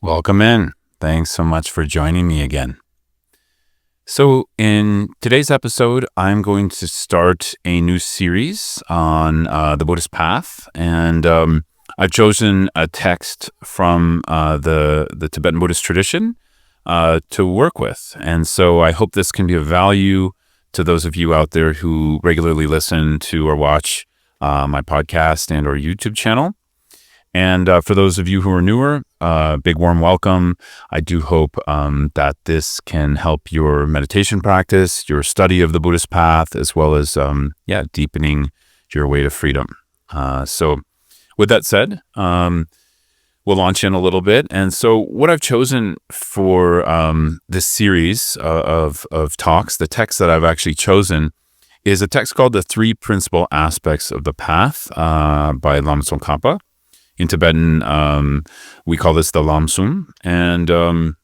Welcome in. Thanks so much for joining me again. So, in today's episode, I'm going to start a new series on the Buddhist path, and I've chosen a text from the Tibetan Buddhist tradition to work with. And so, I hope this can be of value to those of you out there who regularly listen to or watch my podcast and or YouTube channel. And for those of you who are newer, big warm welcome. I do hope that this can help your meditation practice, your study of the Buddhist path, as well as, deepening your way to freedom. So with that said, we'll launch in a little bit. And so what I've chosen for this series of talks, the text that I've actually chosen is a text called The Three Principal Aspects of the Path by Lama Tsongkhapa. In Tibetan, we call this the Lamsum, and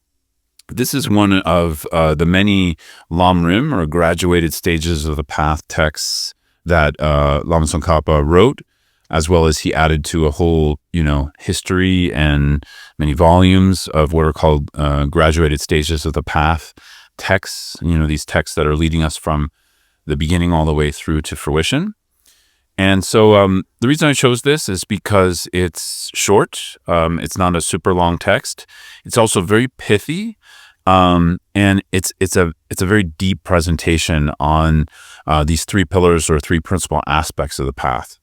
this is one of the many Lamrim, or graduated stages of the path texts that Lama Tsongkhapa wrote, as well as he added to a whole, history and many volumes of what are called graduated stages of the path texts, these texts that are leading us from the beginning all the way through to fruition. And so the reason I chose this is because it's short. It's not a super long text. It's also very pithy, and it's a very deep presentation on these three pillars or three principal aspects of the path.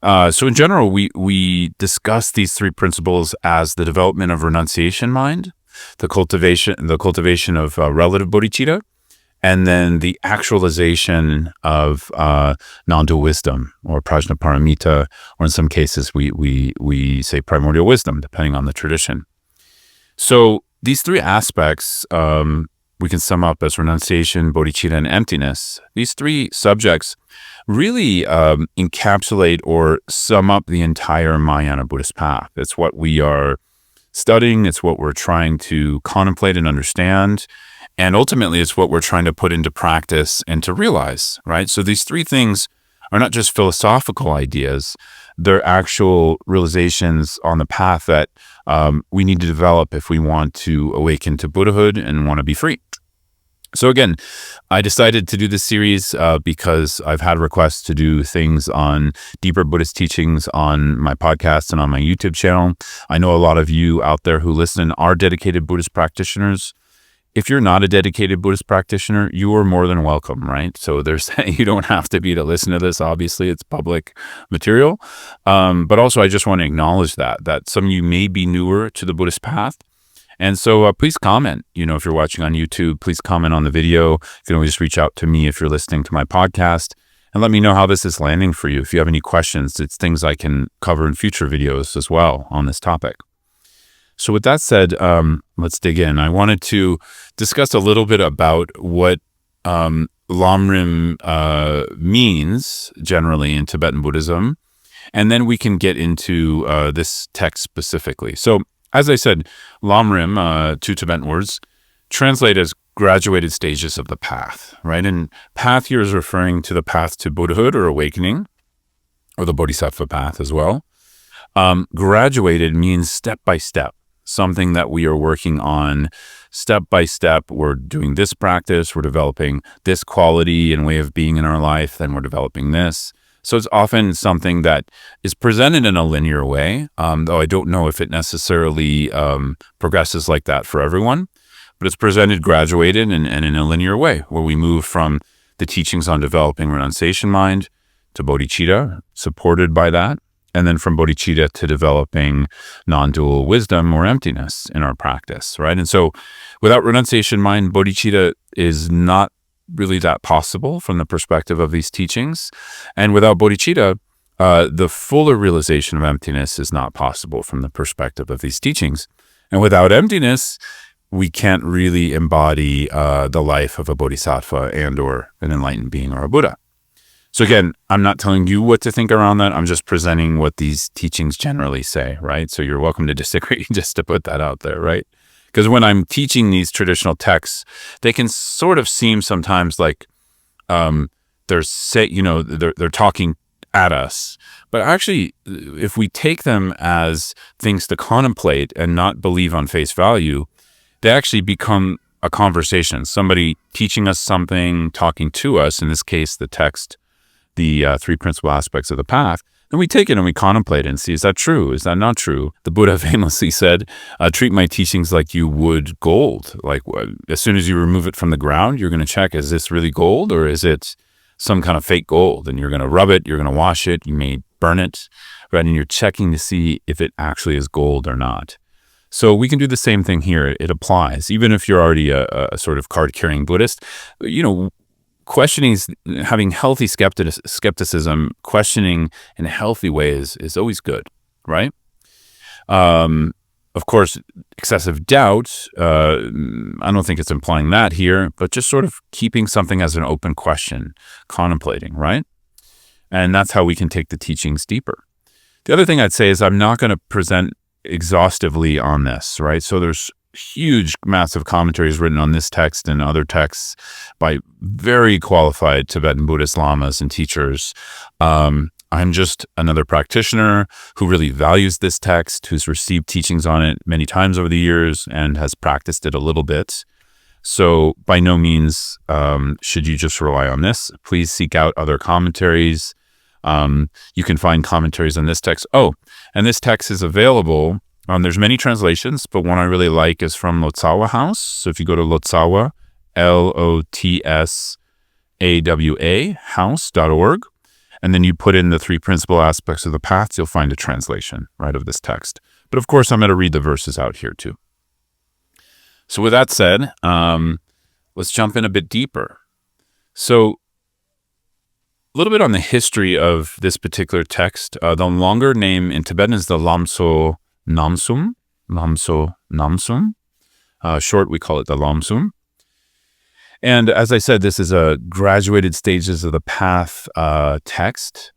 So in general, we discuss these three principles as the development of renunciation mind, the cultivation of relative bodhicitta, and then the actualization of non-dual wisdom, or prajnaparamita, or in some cases we say primordial wisdom, depending on the tradition. So these three aspects we can sum up as renunciation, bodhicitta, and emptiness. These three subjects really encapsulate or sum up the entire Mahayana Buddhist path. It's what we are studying. It's what we're trying to contemplate and understand. And ultimately, it's what we're trying to put into practice and to realize, right? So these three things are not just philosophical ideas. They're actual realizations on the path that we need to develop if we want to awaken to Buddhahood and want to be free. So again, I decided to do this series because I've had requests to do things on deeper Buddhist teachings on my podcast and on my YouTube channel. I know a lot of you out there who listen are dedicated Buddhist practitioners. If you're not a dedicated Buddhist practitioner, you are more than welcome, right? So you don't have to be to listen to this. Obviously, it's public material. But also, I just want to acknowledge that some of you may be newer to the Buddhist path. And so please comment, if you're watching on YouTube, please comment on the video. You can always reach out to me if you're listening to my podcast and let me know how this is landing for you. If you have any questions, it's things I can cover in future videos as well on this topic. So with that said, let's dig in. I wanted to discuss a little bit about what Lamrim means generally in Tibetan Buddhism, and then we can get into this text specifically. So as I said, Lamrim, two Tibetan words, translate as graduated stages of the path, right? And path here is referring to the path to Buddhahood or awakening, or the Bodhisattva path as well. Graduated means step by step. Something that we are working on step by step. We're doing this practice, we're developing this quality and way of being in our life, then we're developing this. So it's often something that is presented in a linear way, though I don't know if it necessarily progresses like that for everyone, but it's presented graduated and in a linear way, where we move from the teachings on developing renunciation mind to bodhicitta, supported by that, and then from bodhicitta to developing non-dual wisdom or emptiness in our practice, right? And so without renunciation mind, bodhicitta is not really that possible from the perspective of these teachings. And without bodhicitta, the fuller realization of emptiness is not possible from the perspective of these teachings. And without emptiness, we can't really embody the life of a bodhisattva and or an enlightened being or a Buddha. So again, I'm not telling you what to think around that. I'm just presenting what these teachings generally say, right? So you're welcome to disagree, just to put that out there, right? Because when I'm teaching these traditional texts, they can sort of seem sometimes like they're talking at us. But actually, if we take them as things to contemplate and not believe on face value, they actually become a conversation, somebody teaching us something, talking to us, in this case, the text, the three principal aspects of the path. And we take it and we contemplate it and see, is that true? Is that not true? The Buddha famously said, treat my teachings like you would gold. Like as soon as you remove it from the ground, you're going to check, is this really gold or is it some kind of fake gold? And you're going to rub it, you're going to wash it, you may burn it, right? And you're checking to see if it actually is gold or not. So we can do the same thing here. It applies. Even if you're already a sort of card-carrying Buddhist, questioning, having healthy skepticism, questioning in a healthy way is always good, right? Of course, excessive doubt, I don't think it's implying that here, but just sort of keeping something as an open question, contemplating, right? And that's how we can take the teachings deeper. The other thing I'd say is I'm not going to present exhaustively on this, right? So there's huge, massive commentaries written on this text and other texts by very qualified Tibetan Buddhist lamas and teachers. I'm just another practitioner who really values this text, who's received teachings on it many times over the years and has practiced it a little bit. So by no means should you just rely on this. Please seek out other commentaries. You can find commentaries on this text. Oh, and this text is available. There's many translations, but one I really like is from Lotsawa House. So if you go to Lotsawa, Lotsawa, house.org, and then you put in the three principal aspects of the paths, you'll find a translation, right, of this text. But of course, I'm going to read the verses out here too. So with that said, let's jump in a bit deeper. So a little bit on the history of this particular text. The longer name in Tibetan is the Lamso Namsum. Lamso Namsum. Short, we call it the Lamsum. And as I said, this is a graduated stages of the path text.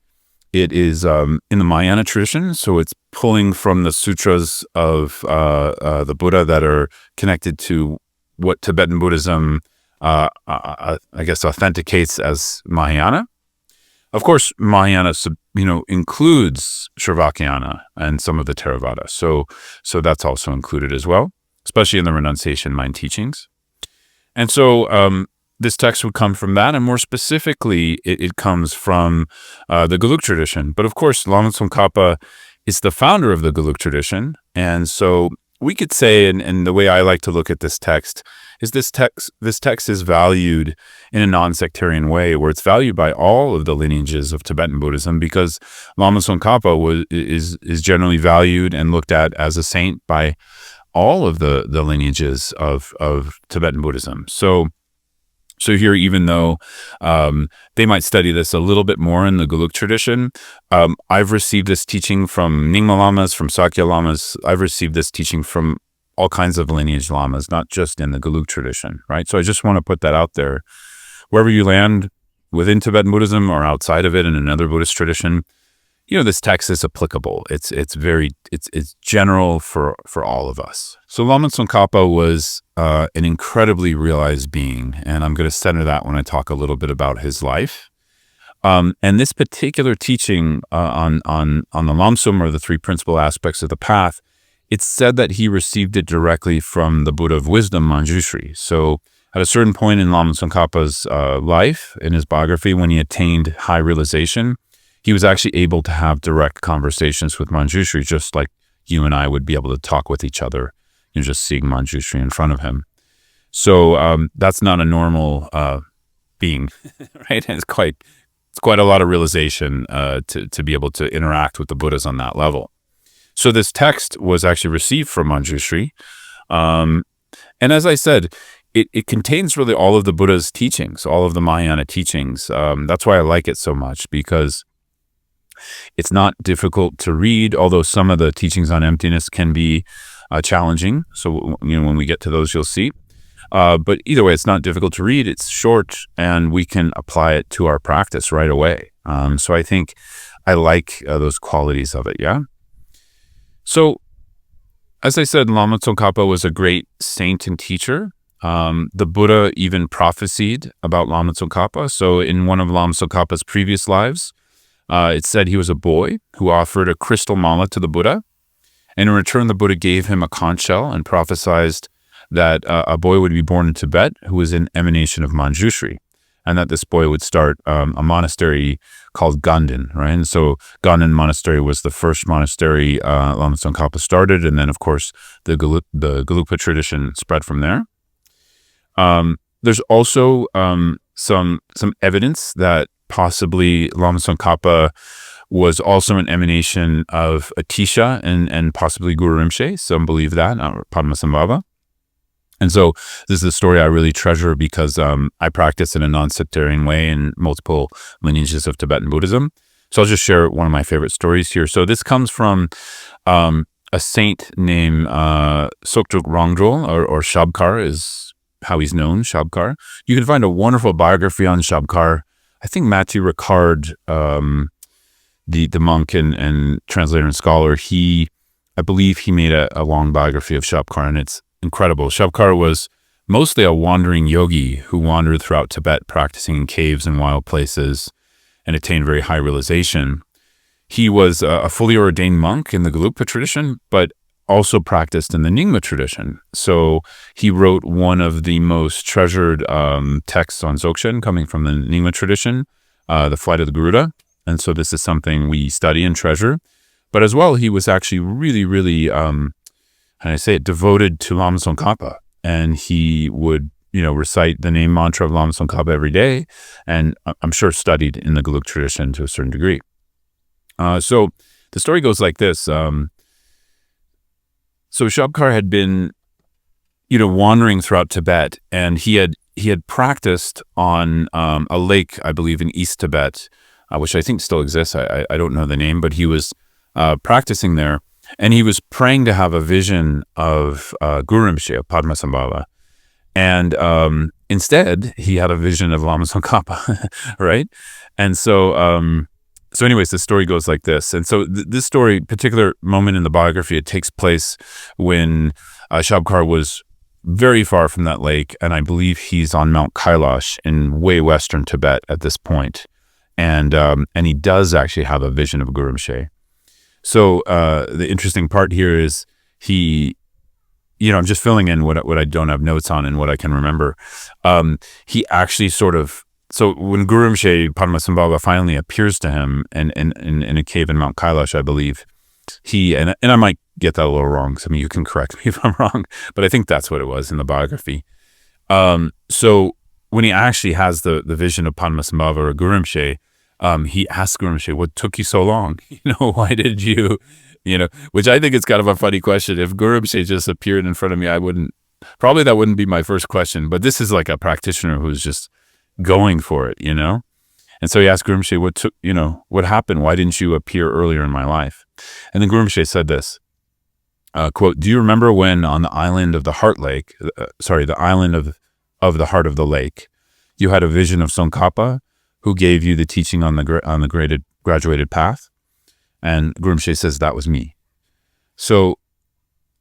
It is in the Mahayana tradition, so it's pulling from the sutras of the Buddha that are connected to what Tibetan Buddhism, I guess, authenticates as Mahayana. Of course, Mahayana, includes Shravakyana and some of the Theravada. So that's also included as well, especially in the renunciation mind teachings. And so this text would come from that, and more specifically, it comes from the Gelug tradition. But of course, Lama Tsongkhapa is the founder of the Gelug tradition, and so we could say, and the way I like to look at this text is this text is valued in a non-sectarian way, where it's valued by all of the lineages of Tibetan Buddhism, because Lama Tsongkhapa is generally valued and looked at as a saint by all of the lineages of Tibetan Buddhism. So here, even though they might study this a little bit more in the Gelug tradition, I've received this teaching from Nyingma Lamas, from Sakya Lamas. I've received this teaching from all kinds of lineage lamas, not just in the Gelug tradition, right? So I just want to put that out there. Wherever you land within Tibetan Buddhism or outside of it in another Buddhist tradition, this text is applicable. It's general for all of us. So Lama Tsongkhapa was an incredibly realized being, and I'm going to center that when I talk a little bit about his life. And this particular teaching on the Lamsum, or the three principal aspects of the path, it's said that he received it directly from the Buddha of wisdom, Manjushri. So at a certain point in Lama Tsongkhapa's life, in his biography, when he attained high realization, he was actually able to have direct conversations with Manjushri, just like you and I would be able to talk with each other, just seeing Manjushri in front of him. So that's not a normal being, right? And it's quite a lot of realization to be able to interact with the Buddhas on that level. So this text was actually received from Manjushri. And as I said, it contains really all of the Buddha's teachings, all of the Mahayana teachings. That's why I like it so much, because it's not difficult to read, although some of the teachings on emptiness can be challenging. So, when we get to those, you'll see. But either way, it's not difficult to read. It's short, and we can apply it to our practice right away. So I think I like those qualities of it, yeah? So, as I said, Lama Tsongkhapa was a great saint and teacher. The Buddha even prophesied about Lama Tsongkhapa. So in one of Lama Tsongkhapa's previous lives, It said he was a boy who offered a crystal mala to the Buddha. And in return, the Buddha gave him a conch shell and prophesied that a boy would be born in Tibet who was an emanation of Manjushri, and that this boy would start a monastery called Ganden, right? And so Ganden Monastery was the first monastery Lama Tsongkhapa started, and then, of course, the Gelugpa tradition spread from there. There's also some evidence that possibly Lama Tsongkhapa was also an emanation of Atisha and possibly Guru Rinpoche. Some believe that, Padmasambhava. And so this is a story I really treasure because I practice in a non-sectarian way in multiple lineages of Tibetan Buddhism. So I'll just share one of my favorite stories here. So this comes from a saint named Soktruk Rangdrol, or Shabkar is how he's known, Shabkar. You can find a wonderful biography on Shabkar. I think Matthew Ricard, the monk and translator and scholar, I believe he made a long biography of Shabkar, and it's incredible. Shabkar was mostly a wandering yogi who wandered throughout Tibet, practicing in caves and wild places, and attained very high realization. He was a fully ordained monk in the Gelugpa tradition, but also practiced in the Nyingma tradition. So he wrote one of the most treasured texts on Dzogchen coming from the Nyingma tradition, The Flight of the Garuda. And so this is something we study and treasure. But as well, he was actually really, really, devoted to Lama Tsongkhapa. And he would, recite the name mantra of Lama Tsongkhapa every day. And I'm sure studied in the Gelug tradition to a certain degree. So the story goes like this. So Shabkar had been, wandering throughout Tibet, and he had practiced on a lake, I believe, in East Tibet, which I think still exists. I don't know the name, but he was practicing there, and he was praying to have a vision of Guru Rinpoche, of Padmasambhava. And instead, he had a vision of Lama Tsongkhapa, right? And so, anyways, the story goes like this. And so this story, particular moment in the biography, it takes place when Shabkar was very far from that lake, and I believe he's on Mount Kailash in way western Tibet at this point. And he does actually have a vision of Guru Rinpoche. So the interesting part here is he, I'm just filling in what I don't have notes on and what I can remember. He actually so when Guru Rinpoche, Padmasambhava, finally appears to him in a cave in Mount Kailash, I believe, and I might get that a little wrong, so you can correct me if I'm wrong, but I think that's what it was in the biography. So when he actually has the vision of Padmasambhava or Guru Rinpoche, he asks Guru Rinpoche, what took you so long? Why did you, which I think is kind of a funny question. If Guru Rinpoche just appeared in front of me, that wouldn't be my first question, but this is like a practitioner who's just going for it, And so he asked Guru Rinpoche, what happened? Why didn't you appear earlier in my life? And then Guru Rinpoche said this, quote, do you remember when on the island of the Heart Lake, the island of the heart of the lake, you had a vision of Tsongkhapa, who gave you the teaching on the graduated path? And Guru Rinpoche says, that was me. So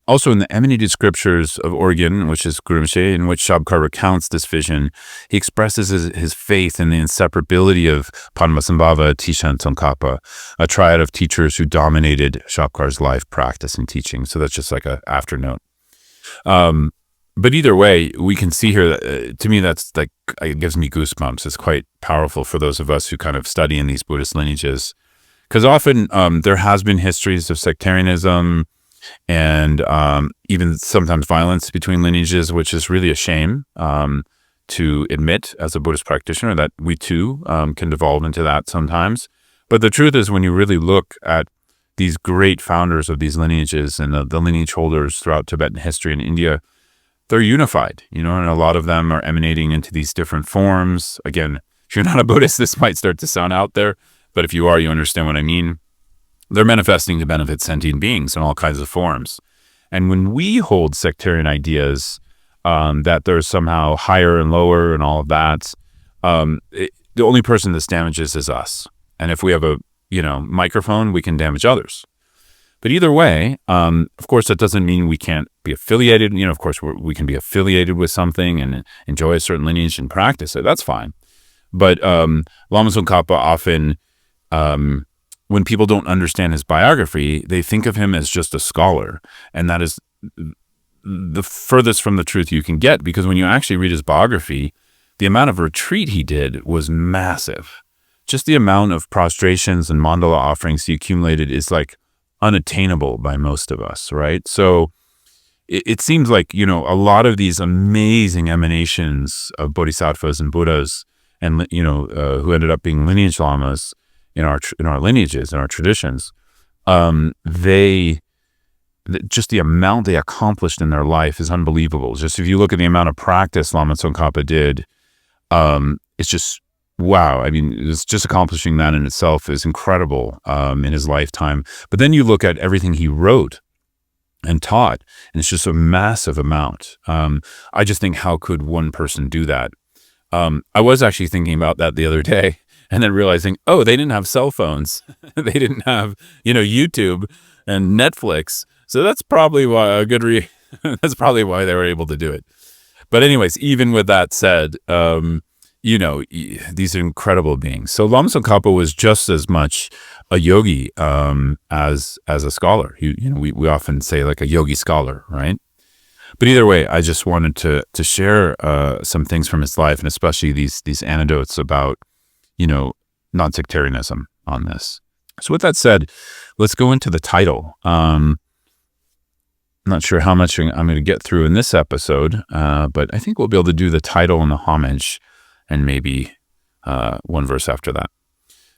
also in the emanated scriptures of Organ, which is Guru Rinpoche, in which Shabkar recounts this vision, he expresses his faith in the inseparability of Padmasambhava, Atisha, and Tsongkhapa, a triad of teachers who dominated Shabkar's life, practice, and teaching. So that's just like an afternote. But either way, we can see here that, to me, that's like, it gives me goosebumps. It's quite powerful for those of us who kind of study in these Buddhist lineages. Because often there has been histories of sectarianism and even sometimes violence between lineages, which is really a shame to admit as a Buddhist practitioner, that we too can devolve into that sometimes. But the truth is, when you really look at these great founders of these lineages and the lineage holders throughout Tibetan history and India, they're unified, and a lot of them are emanating into these different forms. Again, if you're not a Buddhist, this might start to sound out there, but if you are, you understand what I mean. They're manifesting to benefit sentient beings in all kinds of forms. And when we hold sectarian ideas that there's somehow higher and lower and all of that, the only person this damages is us. And if we have a microphone, we can damage others. But either way, of course, that doesn't mean we can't be affiliated. Of course, we can be affiliated with something and enjoy a certain lineage and practice it. That's fine. But Lama Tsongkhapa often when people don't understand his biography, they think of him as just a scholar. And that is the furthest from the truth you can get, because when you actually read his biography, the amount of retreat he did was massive. Just the amount of prostrations and mandala offerings he accumulated is like unattainable by most of us, right? So it seems like, a lot of these amazing emanations of bodhisattvas and Buddhas, and who ended up being lineage lamas in our lineages, in our traditions, just the amount they accomplished in their life is unbelievable. Just if you look at the amount of practice Lama Tsongkhapa did, it's just wow. I mean, it's just accomplishing that in itself is incredible in his lifetime. But then you look at everything he wrote and taught, and it's just a massive amount. I just think, how could one person do that? I was actually thinking about that the other day, and then realizing, oh, they didn't have cell phones. They didn't have, YouTube and Netflix. So that's probably why that's probably why they were able to do it. But anyways, even with that said, these are incredible beings. So Lama Tsongkhapa was just as much a yogi as a scholar. We often say like a yogi scholar, right? But either way, I just wanted to share some things from his life, and especially these anecdotes about, non-sectarianism on this. So with that said, let's go into the title. I'm not sure how much I'm going to get through in this episode, but I think we'll be able to do the title and the homage, and maybe one verse after that.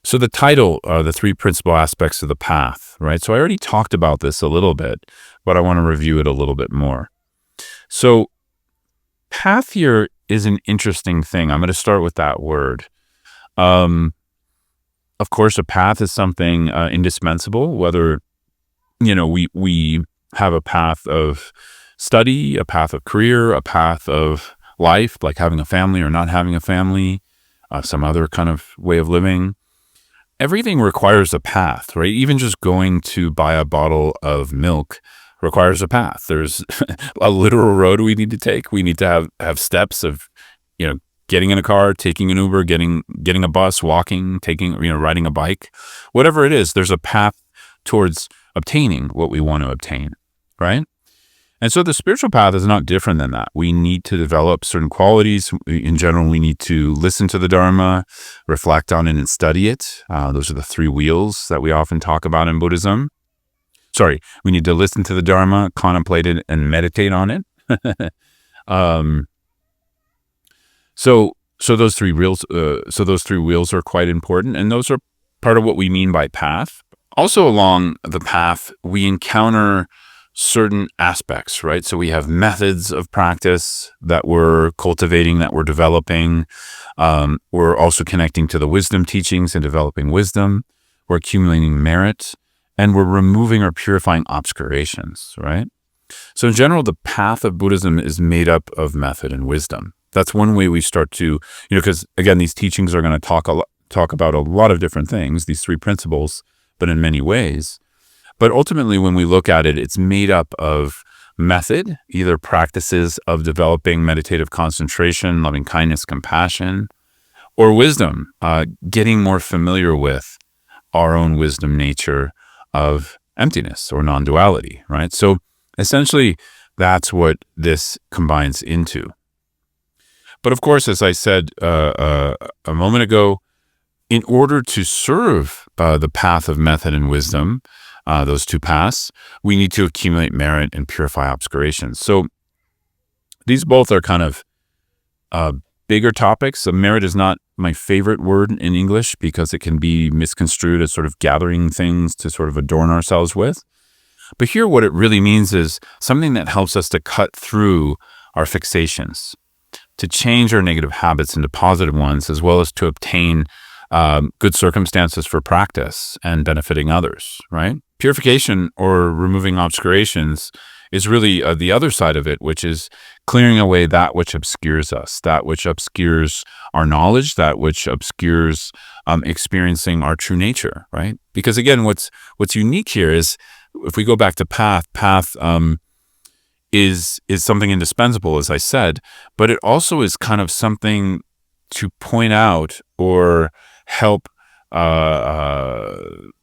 So the title are the three principal aspects of the path, right? So I already talked about this a little bit, but I want to review it a little bit more. So path here is an interesting thing. I'm going to start with that word. Of course, a path is something indispensable, whether, we have a path of study, a path of career, a path of life, like having a family or not having a family, some other kind of way of living. Everything requires a path, right? Even just going to buy a bottle of milk requires a path. There's a literal road we need to take. We need to have steps of, getting in a car, taking an Uber, getting a bus, walking, riding a bike, whatever it is. There's a path towards obtaining what we want to obtain, right? And so the spiritual path is not different than that. We need to develop certain qualities. In general, we need to listen to the Dharma, reflect on it, and study it. Those are the three wheels that we often talk about in Buddhism. We need to listen to the Dharma, contemplate it, and meditate on it. So those three wheels. Those three wheels are quite important, and those are part of what we mean by path. Also, along the path, we encounter certain aspects, right? So we have methods of practice that we're cultivating, that we're developing. We're also connecting to the wisdom teachings and developing wisdom. We're accumulating merit, and we're removing or purifying obscurations, right? So in general, the path of Buddhism is made up of method and wisdom. That's one way we start to, because again, these teachings are going to talk about a lot of different things, these three principles, but in many ways. But ultimately, when we look at it, it's made up of method, either practices of developing meditative concentration, loving kindness, compassion, or wisdom, getting more familiar with our own wisdom nature of emptiness or non-duality, right? So essentially, that's what this combines into. But of course, as I said a moment ago, in order to serve the path of method and wisdom, those two paths, we need to accumulate merit and purify obscurations. So these both are kind of bigger topics. So merit is not my favorite word in English because it can be misconstrued as sort of gathering things to sort of adorn ourselves with. But here what it really means is something that helps us to cut through our fixations, to change our negative habits into positive ones, as well as to obtain good circumstances for practice and benefiting others, right? Purification or removing obscurations is really the other side of it, which is clearing away that which obscures us, that which obscures our knowledge, that which obscures experiencing our true nature, right? Because again, what's unique here is, if we go back to path is something indispensable, as I said, but it also is kind of something to point out or help come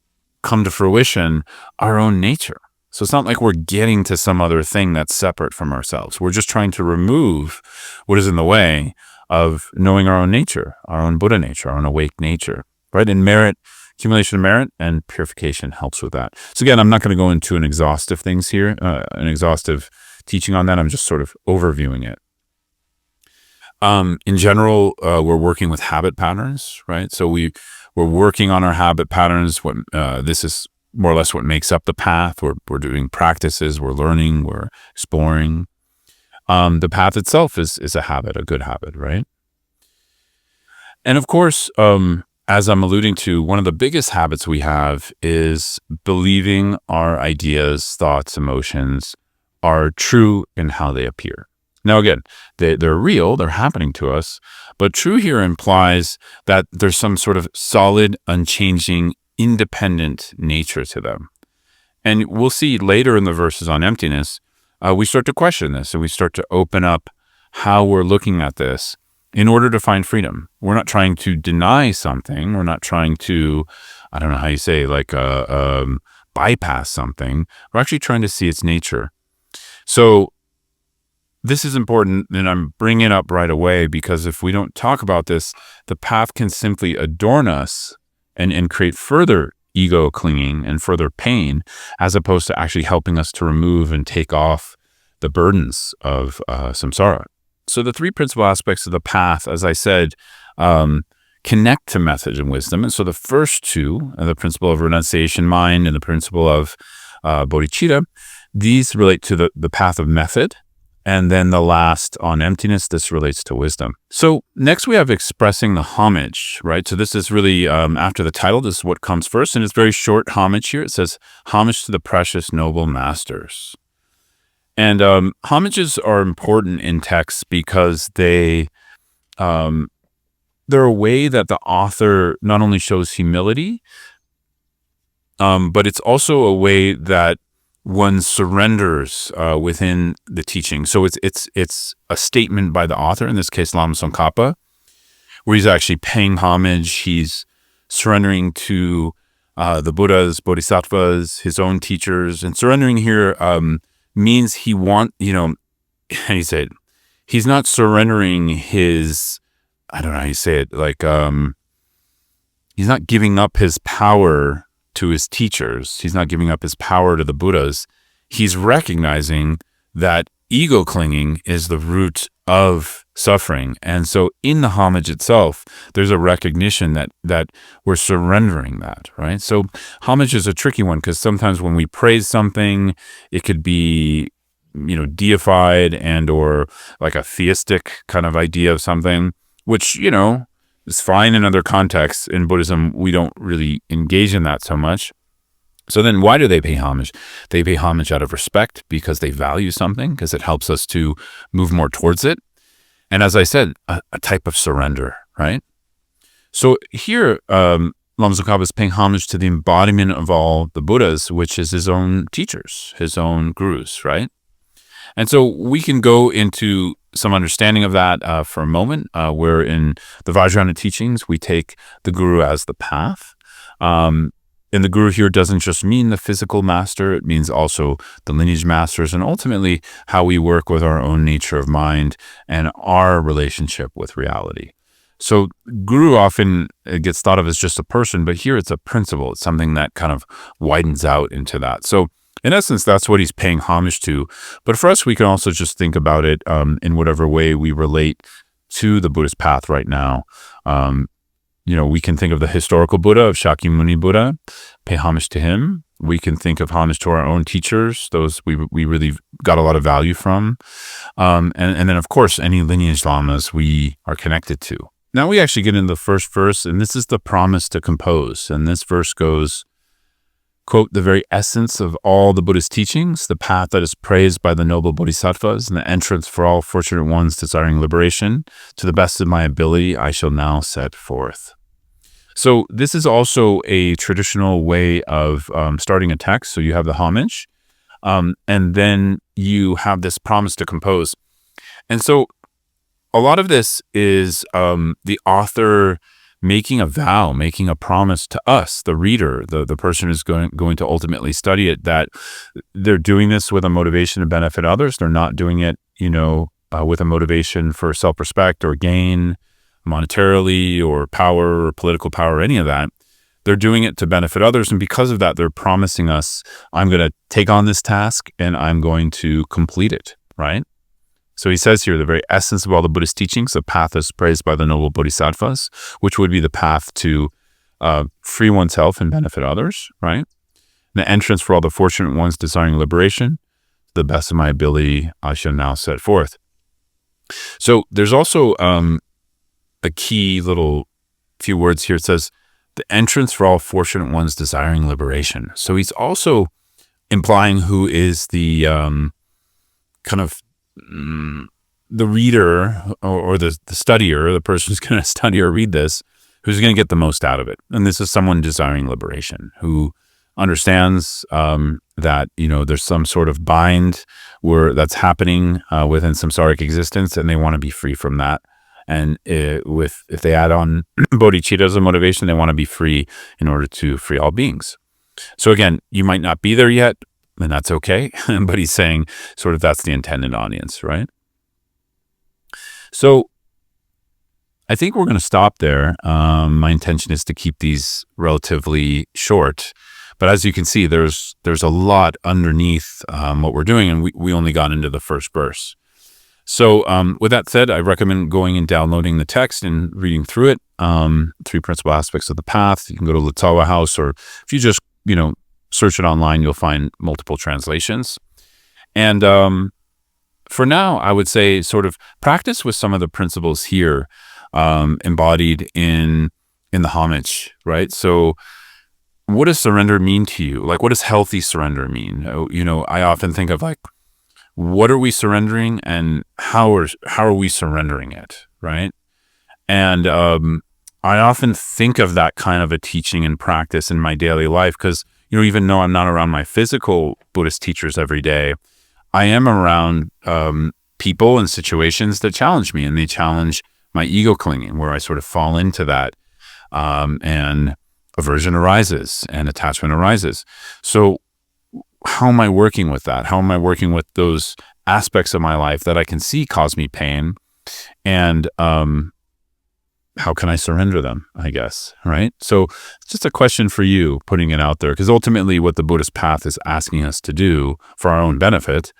to fruition our own nature. So it's not like we're getting to some other thing that's separate from ourselves. We're just trying to remove what is in the way of knowing our own nature, our own Buddha nature, our own awake nature, right? And merit, accumulation of merit and purification helps with that. So again, I'm not going to go into an exhaustive teaching on that. I'm just sort of overviewing it. In general, we're working with habit patterns, right? So we're working on our habit patterns. This is more or less what makes up the path. We're doing practices, we're learning, we're exploring. The path itself is a habit, a good habit, right? And of course, as I'm alluding to, one of the biggest habits we have is believing our ideas, thoughts, emotions are true in how they appear. Now, again, they're real, they're happening to us, but true here implies that there's some sort of solid, unchanging, independent nature to them. And we'll see later in the verses on emptiness, we start to question this and we start to open up how we're looking at this in order to find freedom. We're not trying to deny something. We're not trying to, I don't know how you say, bypass something. We're actually trying to see its nature. So this is important, and I'm bringing it up right away because if we don't talk about this, the path can simply adorn us and create further ego clinging and further pain, as opposed to actually helping us to remove and take off the burdens of samsara. So the three principal aspects of the path, as I said, connect to method and wisdom. And so the first two, the principle of renunciation mind and the principle of bodhicitta, these relate to the path of method. And then the last on emptiness, this relates to wisdom. So next we have expressing the homage, right? So this is really, after the title, this is what comes first. And it's very short homage here. It says, homage to the precious noble masters. And homages are important in texts because they're a way that the author not only shows humility, but it's also a way that one surrenders within the teaching. So it's a statement by the author, in this case Lama Tsongkhapa, where he's actually paying homage. He's surrendering to the Buddhas, bodhisattvas, his own teachers. And surrendering here means he said he's not surrendering his, I don't know how you say it, he's not giving up his power to his teachers. He's not giving up his power to the Buddhas. He's recognizing that ego clinging is the root of suffering. And so in the homage itself, there's a recognition that we're surrendering that, right? So homage is a tricky one because sometimes when we praise something, it could be, deified and or like a theistic kind of idea of something, which, it's fine in other contexts. In Buddhism, we don't really engage in that so much. So then why do they pay homage? They pay homage out of respect because they value something, because it helps us to move more towards it. And as I said, a type of surrender, right? So here, Lama Tsongkhapa is paying homage to the embodiment of all the Buddhas, which is his own teachers, his own gurus, right? And so we can go into some understanding of that for a moment, where in the Vajrayana teachings, we take the guru as the path. And the guru here doesn't just mean the physical master, it means also the lineage masters and ultimately how we work with our own nature of mind and our relationship with reality. So guru often gets thought of as just a person, but here it's a principle. It's something that kind of widens out into that. So in essence, that's what he's paying homage to. But for us, we can also just think about it in whatever way we relate to the Buddhist path right now. We can think of the historical Buddha, of Shakyamuni Buddha, pay homage to him. We can think of homage to our own teachers, those we really got a lot of value from. And then, of course, any lineage lamas we are connected to. Now we actually get into the first verse, and this is the promise to compose. And this verse goes, quote, the very essence of all the Buddhist teachings, the path that is praised by the noble bodhisattvas and the entrance for all fortunate ones desiring liberation, to the best of my ability, I shall now set forth. So this is also a traditional way of starting a text. So you have the homage, and then you have this promise to compose. And so a lot of this is the author making a vow, making a promise to us, the reader, the person who's going to ultimately study it, that they're doing this with a motivation to benefit others. They're not doing it, with a motivation for self-respect or gain monetarily or power or political power or any of that. They're doing it to benefit others. And because of that, they're promising us, I'm going to take on this task and I'm going to complete it, right? So he says here, the very essence of all the Buddhist teachings, the path is praised by the noble bodhisattvas, which would be the path to free oneself and benefit others, right? The entrance for all the fortunate ones desiring liberation, to the best of my ability, I shall now set forth. So there's also a key little few words here. It says, the entrance for all fortunate ones desiring liberation. So he's also implying who is the the reader or the studier, the person who's going to study or read this, who's going to get the most out of it. And this is someone desiring liberation, who understands that, there's some sort of bind that's happening within samsaric existence, and they want to be free from that. And if they add on bodhicitta as a motivation, they want to be free in order to free all beings. So again, you might not be there yet, and that's okay. But he's saying sort of that's the intended audience, right? So I think we're going to stop there. My intention is to keep these relatively short. But as you can see, there's a lot underneath what we're doing, and we only got into the first verse. So with that said, I recommend going and downloading the text and reading through it. 3 principal aspects of the path. You can go to Latawa House, or if you just, search it online, you'll find multiple translations. And for now, I would say sort of practice with some of the principles here embodied in the homage, right? So what does surrender mean to you? Like, what does healthy surrender mean? I often think of like, what are we surrendering and how are we surrendering it, right? And I often think of that kind of a teaching and practice in my daily life because, even though I'm not around my physical Buddhist teachers every day, I am around people and situations that challenge me, and they challenge my ego clinging, where I sort of fall into that, and aversion arises and attachment arises. So how am I working with that? How am I working with those aspects of my life that I can see cause me pain? And how can I surrender them, I guess, right? So it's just a question for you, putting it out there, because ultimately what the Buddhist path is asking us to do for our own benefit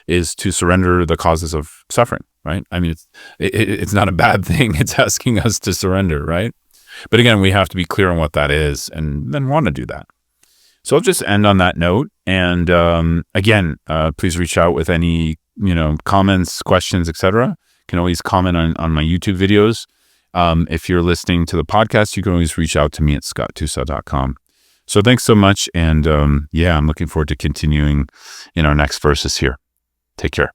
is to surrender the causes of suffering, right? I mean, it's not a bad thing. It's asking us to surrender, right? But again, we have to be clear on what that is and then want to do that. So I'll just end on that note. And again, please reach out with any, comments, questions, etc. You can always comment on my YouTube videos. If you're listening to the podcast, you can always reach out to me at scotttusa.com. So thanks so much. And I'm looking forward to continuing in our next verses here. Take care.